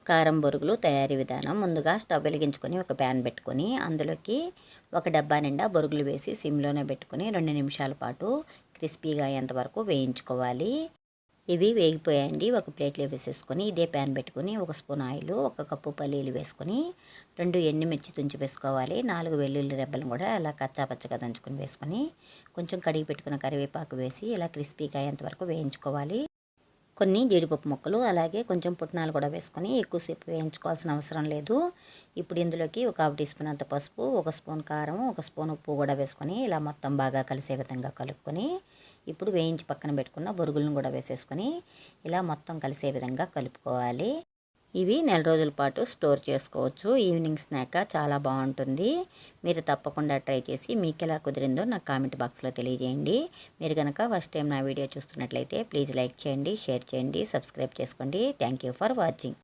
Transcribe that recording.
కారం బొరుగులు తయారీ విధానం. ముందుగా స్టవ్ వెలిగించుకొని ఒక ప్యాన్ పెట్టుకొని అందులోకి ఒక డబ్బా నిండా బొరుగులు వేసి సిమ్లోనే పెట్టుకొని 2 నిమిషాల పాటు క్రిస్పీగా అయ్యేంత వరకు వేయించుకోవాలి. ఇవి వేగిపోయాయండి. ఒక ప్లేట్లో వేసేసుకొని ఇదే ప్యాన్ పెట్టుకొని 1 స్పూన్ ఆయిల్, 1 కప్పు పల్లీలు వేసుకొని 2 ఎండుమిర్చి తుంచి వేసుకోవాలి. 4 వెల్లుల్లి రెబ్బలను కూడా అలా కచ్చాపచ్చగా దంచుకొని వేసుకొని కొంచెం కడిగి పెట్టుకున్న కరివేపాకు వేసి ఇలా క్రిస్పీగా అయ్యేంత వరకు వేయించుకోవాలి. కొన్ని జీడిపప్పు ముక్కలు అలాగే కొంచెం పుట్నాలు కూడా వేసుకొని ఎక్కువసేపు వేయించుకోవాల్సిన అవసరం లేదు. ఇప్పుడు ఇందులోకి ఒక 1/2 టీ స్పూన్ అంత పసుపు, 1 స్పూన్ కారం, 1 స్పూన్ ఉప్పు కూడా వేసుకొని ఇలా మొత్తం బాగా కలిసే విధంగా కలుపుకొని ఇప్పుడు వేయించి పక్కన పెట్టుకున్న బొరుగులను కూడా వేసేసుకొని ఇలా మొత్తం కలిసే విధంగా కలుపుకోవాలి. ఇవి నెల రోజుల పాటు స్టోర్ చేసుకోవచ్చు. ఈవినింగ్ స్నాక్గా చాలా బాగుంటుంది. మీరు తప్పకుండా ట్రై చేసి మీకు ఎలా కుదిరిందో నాకు కామెంట్ బాక్స్లో తెలియజేయండి. మీరు కనుక ఫస్ట్ టైం నా వీడియో చూస్తున్నట్లయితే ప్లీజ్ లైక్ చేయండి, షేర్ చేయండి, సబ్స్క్రైబ్ చేసుకోండి. Thank you for watching.